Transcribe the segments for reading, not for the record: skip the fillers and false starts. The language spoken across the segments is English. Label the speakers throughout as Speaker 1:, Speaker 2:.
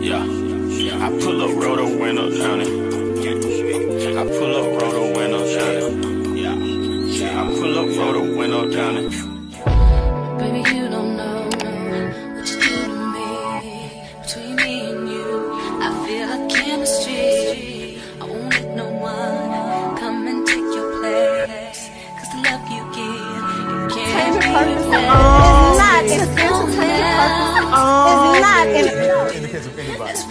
Speaker 1: Yeah. I pull up, roll the window down it. I pull up, roll the window down it. Yeah. I pull up, roll the window down it.
Speaker 2: Baby, you don't know what you do to me. Between me and you, I feel a chemistry. I won't let no one come and take your place. Cause the love you give, you can't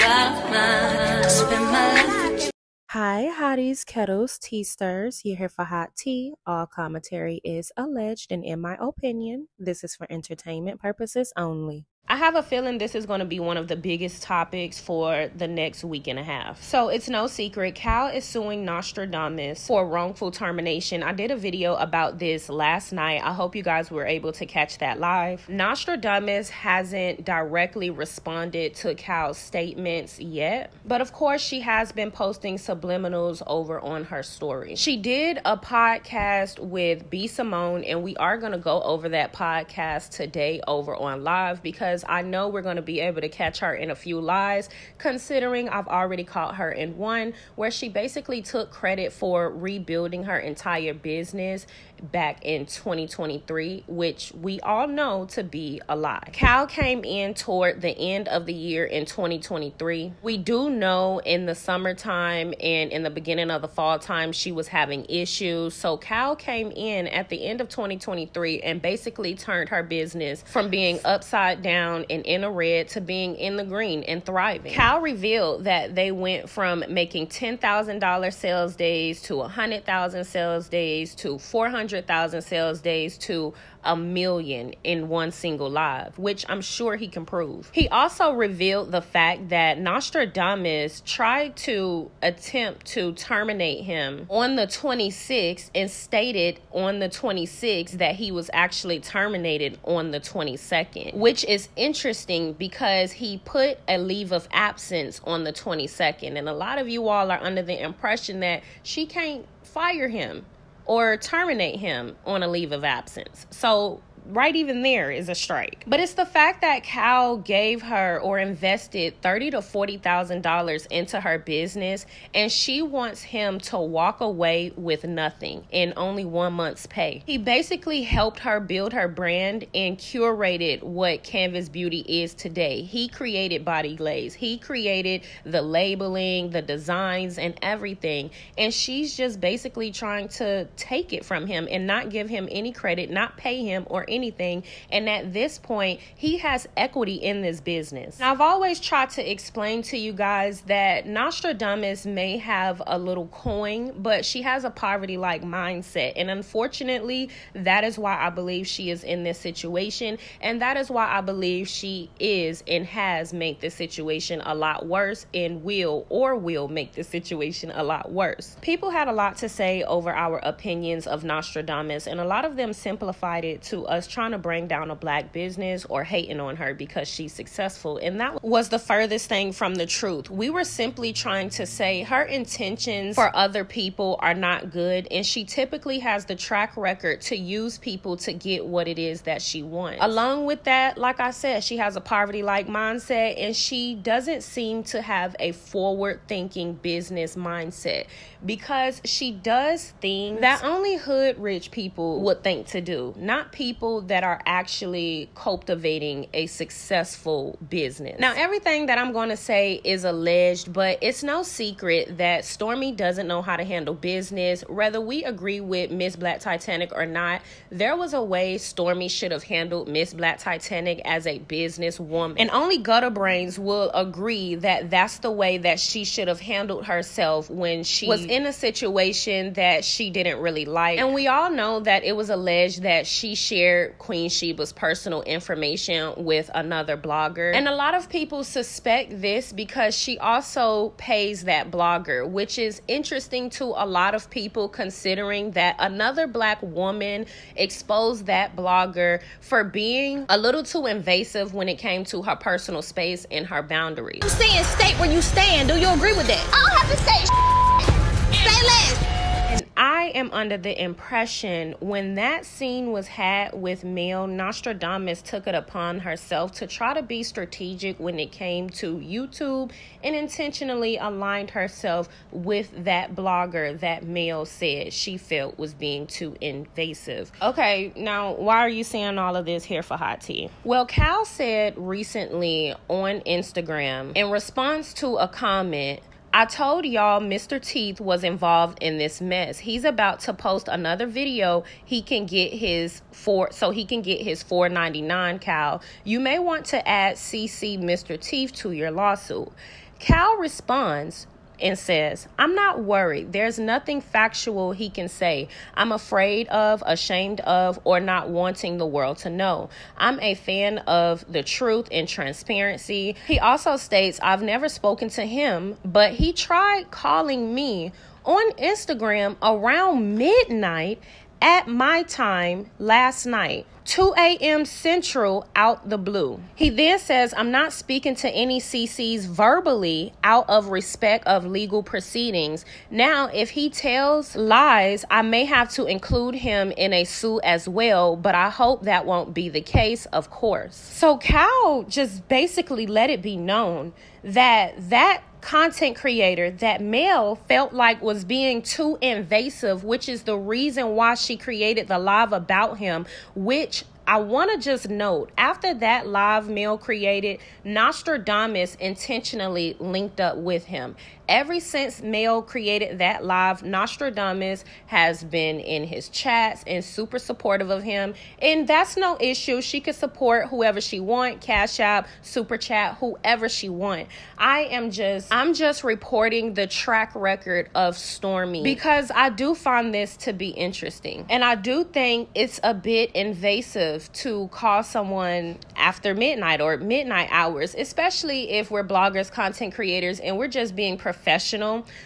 Speaker 2: That's why I spend my life.
Speaker 3: Hi, hotties, kettles, tea stirs. You're here for hot tea. All commentary is alleged, and in my opinion, this is for entertainment purposes only. I have a feeling this is going to be one of the biggest topics for the next week and a half. So it's no secret, Cal is suing Nostradamus for wrongful termination. I did a video about this last night. I hope you guys were able to catch that live. Nostradamus hasn't directly responded to Cal's statements yet, but of course she has been posting subliminals over on her story. She did a podcast with B. Simone, and we are going to go over that podcast today over on live because I know we're going to be able to catch her in a few lies, considering I've already caught her in one where she basically took credit for rebuilding her entire business back in 2023, which we all know to be a lie. Cal came in toward the end of the year in 2023. We do know in the summertime and in the beginning of the fall time she was having issues. So Cal came in at the end of 2023 and basically turned her business from being upside down and in a red to being in the green and thriving. Cal revealed that they went from making $10,000 sales days to 100,000 sales days to 400,000 sales days to $1 million in one single live, which I'm sure he can prove. He also revealed the fact that Nostradamus tried to attempt to terminate him on the 26th and stated on the 26th that he was actually terminated on the 22nd, which is interesting because he put a leave of absence on the 22nd. And a lot of you all are under the impression that she can't fire him or terminate him on a leave of absence. So right even there is a strike. But it's the fact that Cal gave her or invested $30,000 to $40,000 into her business, and she wants him to walk away with nothing in only 1 month's pay. He basically helped her build her brand and curated what Canvas Beauty is today. He created Body Glaze. He created the labeling, the designs, and everything. And she's just basically trying to take it from him and not give him any credit, not pay him or anything. And at this point, he has equity in this business. Now, I've always tried to explain to you guys that Nostradamus may have a little coin, but she has a poverty-like mindset. And unfortunately, that is why I believe she is in this situation. And that is why I believe she is and has made this situation a lot worse and will make the situation a lot worse. People had a lot to say over our opinions of Nostradamus, and a lot of them simplified it to us trying to bring down a black business or hating on her because she's successful. And that was the furthest thing from the truth. We were simply trying to say her intentions for other people are not good, and she typically has the track record to use people to get what it is that she wants. Along with that, like I said, she has a poverty-like mindset, and she doesn't seem to have a forward-thinking business mindset because she does things that only hood rich people would think to do, not people that are actually cultivating a successful business. Now, everything that I'm going to say is alleged, but it's no secret that Stormi doesn't know how to handle business. Whether we agree with Miss Black Titanic or not, there was a way Stormi should have handled Miss Black Titanic as a businesswoman. And only gutter brains will agree that that's the way that she should have handled herself when she was in a situation that she didn't really like. And we all know that it was alleged that she shared Queen Sheba's personal information with another blogger. And a lot of people suspect this because she also pays that blogger, which is interesting to a lot of people considering that another black woman exposed that blogger for being a little too invasive when it came to her personal space and her boundaries.
Speaker 4: I'm saying state where you stand. Do you agree with that? I don't have to say less.
Speaker 3: And I I am under the impression when that scene was had with Mel, Nostradamus took it upon herself to try to be strategic when it came to YouTube and intentionally aligned herself with that blogger that Mel said she felt was being too invasive. Okay, now why are you saying all of this here for hot tea? Well, Cal said recently on Instagram in response to a comment, I told y'all Mr. Teeth was involved in this mess. He's about to post another video. He can get his $4.99, Cal. You may want to add CC Mr. Teeth to your lawsuit. Cal responds and says, I'm not worried. There's nothing factual he can say I'm afraid of, ashamed of, or not wanting the world to know. I'm a fan of the truth and transparency. He also states, I've never spoken to him, but he tried calling me on Instagram around midnight at my time last night, 2 a.m. Central, out the blue. He then says, I'm not speaking to any CCs verbally out of respect of legal proceedings. Now, if he tells lies, I may have to include him in a suit as well, but I hope that won't be the case, of course. So Cal just basically let it be known that content creator that Mel felt like was being too invasive, which is the reason why she created the live about him, which I want to just note, after that live Mel created, Nostradamus intentionally linked up with him. Ever since Mel created that live, Nostradamus has been in his chats and super supportive of him. And that's no issue. She could support whoever she want, Cash App, Super Chat, whoever she want. I'm just reporting the track record of Stormi because I do find this to be interesting. And I do think it's a bit invasive to call someone after midnight or midnight hours, especially if we're bloggers, content creators, and we're just being professional.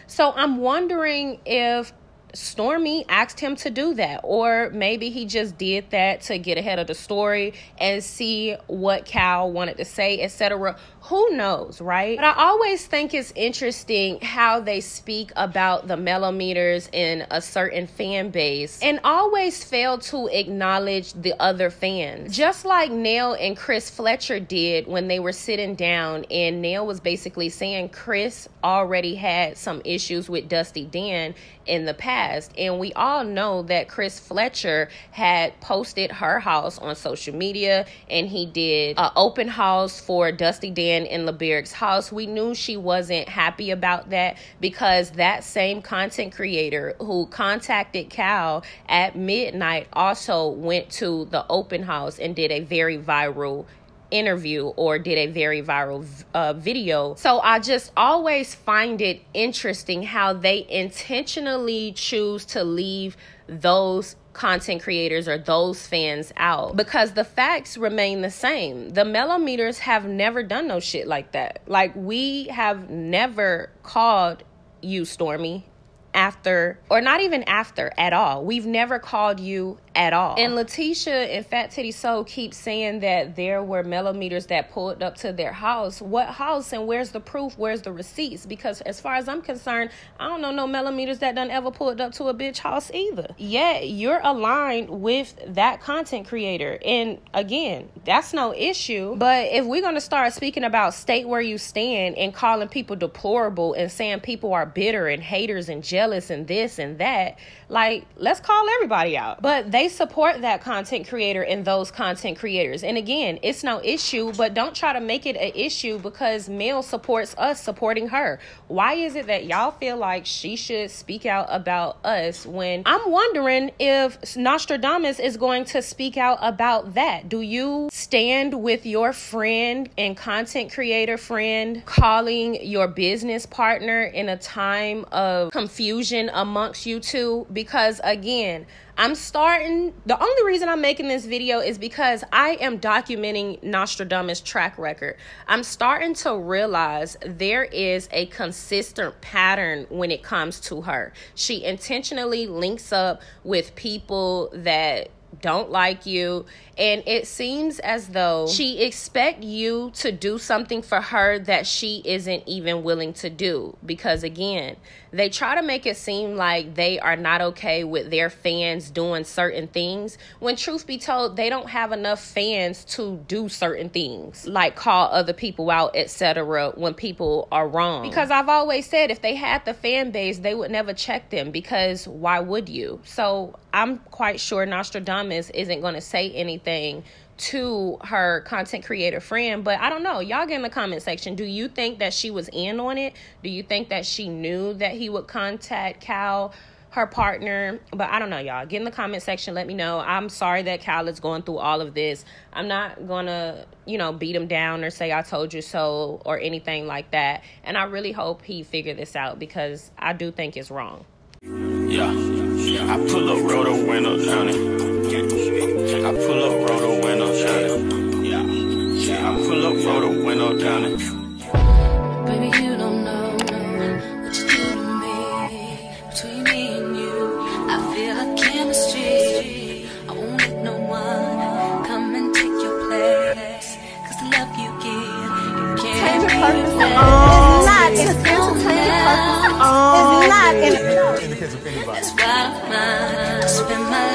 Speaker 3: So I'm wondering if Stormi asked him to do that, or maybe he just did that to get ahead of the story and see what Cal wanted to say, etc. Who knows, right? But I always think it's interesting how they speak about the millimeters in a certain fan base and always fail to acknowledge the other fans. Just like Nell and Chris Fletcher did when they were sitting down, and Nell was basically saying Chris already had some issues with Dusty Dan in the past. And we all know that Chris Fletcher had posted her house on social media, and he did an open house for Dusty Dan in LeBeric's house. We knew she wasn't happy about that because that same content creator who contacted Cal at midnight also went to the open house and did a very viral interview or did a very viral video. So I just always find it interesting how they intentionally choose to leave those content creators or those fans out, because the facts remain the same. The millimeters have never done no shit like that. Like, we have never called you Stormi after, or not even after at all. We've never called you at all. And Letitia and Fat Titty Soul keep saying that there were millimeters that pulled up to their house. What house, and where's the proof? Where's the receipts? Because as far as I'm concerned, I don't know no millimeters that done ever pulled up to a bitch house either. Yet you're aligned with that content creator. And again, that's no issue. But if we're going to start speaking about state where you stand and calling people deplorable and saying people are bitter and haters and jealous and this and that, like, let's call everybody out. But they support that content creator and those content creators. And again, it's no issue, but don't try to make it an issue because Mel supports us supporting her. Why is it that y'all feel like she should speak out about us when I'm wondering if Nostradamus is going to speak out about that? Do you stand with your friend and content creator friend calling your business partner in a time of confusion amongst you two? Because again, the only reason I'm making this video is because I am documenting Nostradamus' track record. I'm starting to realize there is a consistent pattern when it comes to her. She intentionally links up with people that don't like you. And it seems as though she expects you to do something for her that she isn't even willing to do. Because again, they try to make it seem like they are not okay with their fans doing certain things, when truth be told, they don't have enough fans to do certain things, like call other people out, etc., when people are wrong. Because I've always said, if they had the fan base, they would never check them, because why would you? So I'm quite sure Nostradamus isn't going to say anything to her content creator friend, but I don't know. Y'all get in the comment section. Do you think that she was in on it? Do you think that she knew that he would contact Cal, her partner? But I don't know, y'all. Get in the comment section. Let me know. I'm sorry that Cal is going through all of this. I'm not gonna, beat him down or say I told you so or anything like that. And I really hope he figured this out, because I do think it's wrong.
Speaker 1: Yeah, I pull up, roll the window down it. I pull up, roll the window down it. Yeah, I pull up, roll the window down it.
Speaker 2: Baby, you don't know what you do to me. Between me and you, I feel like chemistry. I won't let no one come and take your place. 'Cause the love you give, you can't
Speaker 4: In the case of anybody.
Speaker 2: That's why I spend my